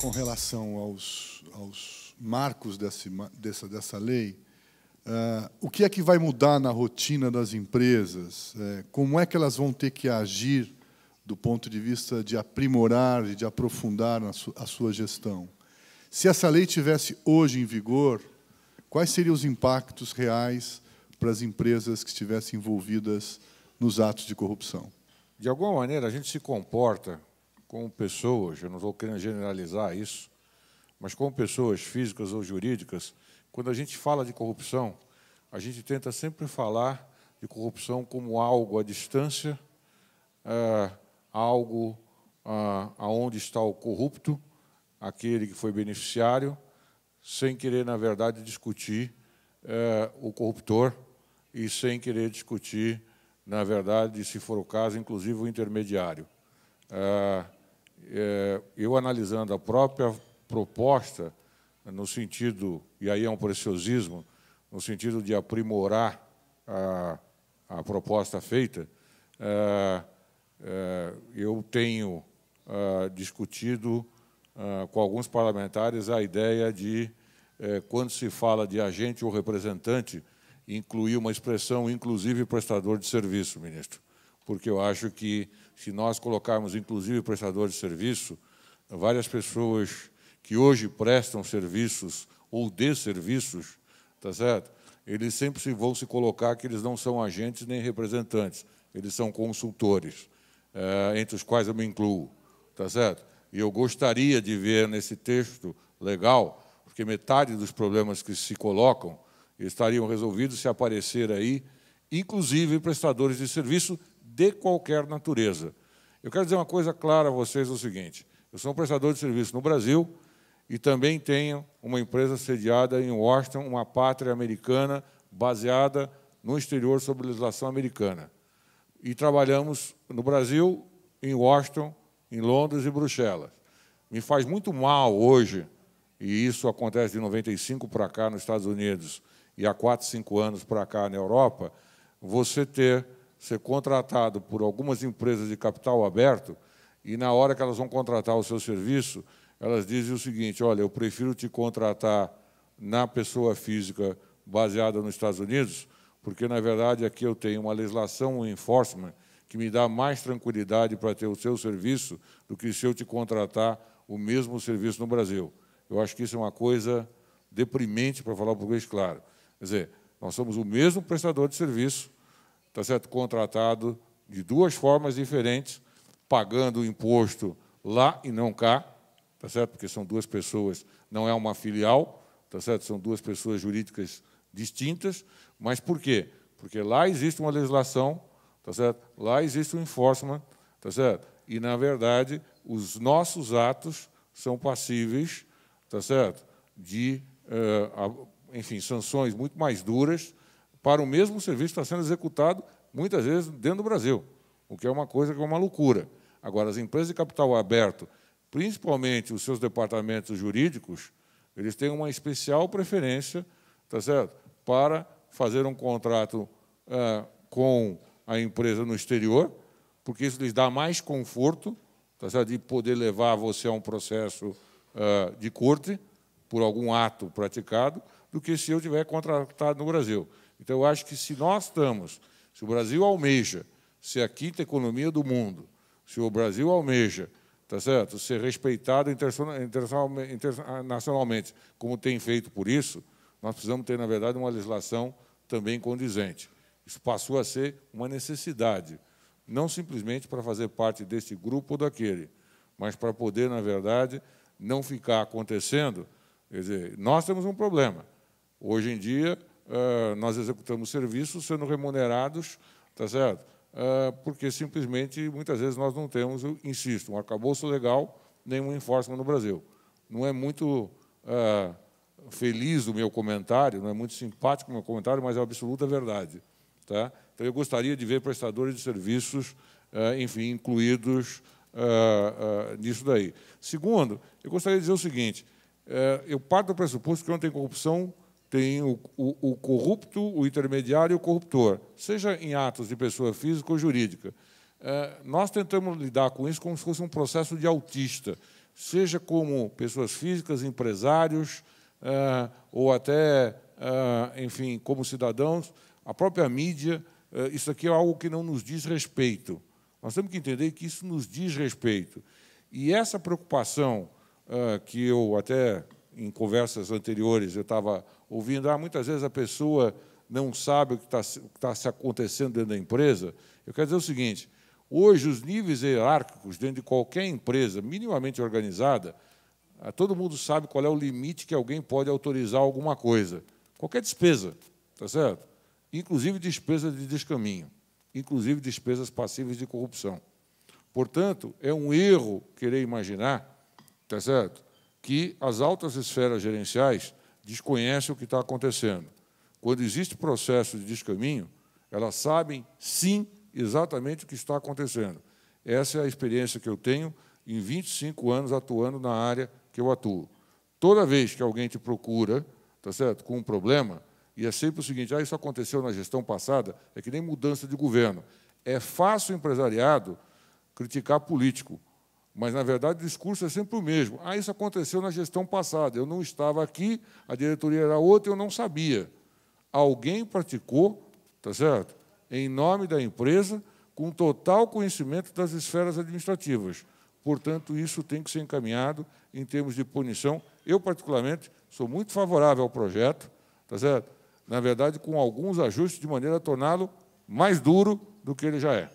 com relação aos marcos dessa lei, o que é que vai mudar na rotina das empresas? Como é que elas vão ter que agir do ponto de vista de aprimorar e de aprofundar a sua gestão? Se essa lei tivesse hoje em vigor, quais seriam os impactos reais para as empresas que estivessem envolvidas nos atos de corrupção? De alguma maneira, a gente se comporta como pessoas, eu não estou querendo generalizar isso, mas como pessoas físicas ou jurídicas, quando a gente fala de corrupção, a gente tenta sempre falar de corrupção como algo à distância, algo aonde está o corrupto, aquele que foi beneficiário, sem querer, na verdade, discutir o corruptor e sem querer discutir, na verdade, se for o caso, inclusive o intermediário. Eu, analisando a própria proposta, no sentido, e aí é um preciosismo, no sentido de aprimorar a proposta feita, eu tenho discutido com alguns parlamentares a ideia de, quando se fala de agente ou representante, incluir uma expressão, inclusive prestador de serviço, ministro, porque eu acho que, se nós colocarmos inclusive prestador de serviço, várias pessoas que hoje prestam serviços ou desserviços, tá certo? Eles sempre vão se colocar que eles não são agentes nem representantes, eles são consultores, entre os quais eu me incluo, tá certo? E eu gostaria de ver nesse texto legal, porque metade dos problemas que se colocam estariam resolvidos se aparecer aí, inclusive prestadores de serviço de qualquer natureza. Eu quero dizer uma coisa clara a vocês, o seguinte: eu sou um prestador de serviço no Brasil e também tenho uma empresa sediada em Washington, uma pátria americana baseada no exterior sob legislação americana. E trabalhamos no Brasil, em Washington, em Londres e Bruxelas. Me faz muito mal hoje, e isso acontece de 95 para cá nos Estados Unidos e há 4, 5 anos para cá na Europa, você ser contratado por algumas empresas de capital aberto e, na hora que elas vão contratar o seu serviço, elas dizem o seguinte: olha, eu prefiro te contratar na pessoa física baseada nos Estados Unidos, porque, na verdade, aqui eu tenho uma legislação, um enforcement, que me dá mais tranquilidade para ter o seu serviço do que se eu te contratar o mesmo serviço no Brasil. Eu acho que isso é uma coisa deprimente, para falar o português claro. Quer dizer, nós somos o mesmo prestador de serviço, tá certo, contratado de duas formas diferentes, pagando o imposto lá e não cá, tá certo, porque são duas pessoas, não é uma filial, tá certo, são duas pessoas jurídicas distintas. Mas por quê? Porque lá existe uma legislação, tá certo? Lá existe um enforcement, tá certo? E, na verdade, os nossos atos são passíveis, tá certo, de, enfim, sanções muito mais duras para o mesmo serviço que está sendo executado, muitas vezes, dentro do Brasil, o que é uma coisa que é uma loucura. Agora, as empresas de capital aberto, principalmente os seus departamentos jurídicos, eles têm uma especial preferência, tá certo, para fazer um contrato com a empresa no exterior, porque isso lhes dá mais conforto, tá certo, de poder levar você a um processo de corte por algum ato praticado, do que se eu tiver contratado no Brasil. Então, eu acho que se o Brasil almeja ser a quinta economia do mundo, se o Brasil almeja, tá certo, ser respeitado internacionalmente, como tem feito por isso, nós precisamos ter, na verdade, uma legislação também condizente. Isso passou a ser uma necessidade, não simplesmente para fazer parte deste grupo ou daquele, mas para poder, na verdade, não ficar acontecendo. Quer dizer, nós temos um problema. Hoje em dia, nós executamos serviços sendo remunerados, tá certo? Porque, simplesmente, muitas vezes nós não temos, eu insisto, um arcabouço legal, nenhum enforcement no Brasil. Não é muito feliz o meu comentário, não é muito simpático o meu comentário, mas é a absoluta verdade. Tá? Então, eu gostaria de ver prestadores de serviços, enfim, incluídos nisso daí. Segundo, eu gostaria de dizer o seguinte: eu parto do pressuposto que onde tem corrupção, tem o corrupto, o intermediário e o corruptor, seja em atos de pessoa física ou jurídica. Nós tentamos lidar com isso como se fosse um processo de autista. seja como pessoas físicas, empresários, ou até, enfim, como cidadãos, a própria mídia, isso aqui é algo que não nos diz respeito. Nós temos que entender que isso nos diz respeito. E essa preocupação que eu até, em conversas anteriores, eu estava ouvindo, muitas vezes a pessoa não sabe o que está se acontecendo dentro da empresa. Eu quero dizer o seguinte, hoje os níveis hierárquicos dentro de qualquer empresa minimamente organizada, todo mundo sabe qual é o limite que alguém pode autorizar alguma coisa. Qualquer despesa, tá certo? Inclusive despesa de descaminho, inclusive despesas passíveis de corrupção. Portanto, é um erro querer imaginar, tá certo, que as altas esferas gerenciais desconhecem o que está acontecendo. Quando existe processo de descaminho, elas sabem, sim, exatamente o que está acontecendo. Essa é a experiência que eu tenho em 25 anos atuando na área que eu atuo. Toda vez que alguém te procura, tá certo, com um problema, e é sempre o seguinte, isso aconteceu na gestão passada, é que nem mudança de governo. É fácil o empresariado criticar político, mas, na verdade, o discurso é sempre o mesmo. Isso aconteceu na gestão passada, eu não estava aqui, a diretoria era outra, eu não sabia. Alguém praticou, tá certo, em nome da empresa, com total conhecimento das esferas administrativas. Portanto, isso tem que ser encaminhado em termos de punição. Eu, particularmente, sou muito favorável ao projeto, tá certo? Na verdade, com alguns ajustes, de maneira a torná-lo mais duro do que ele já é.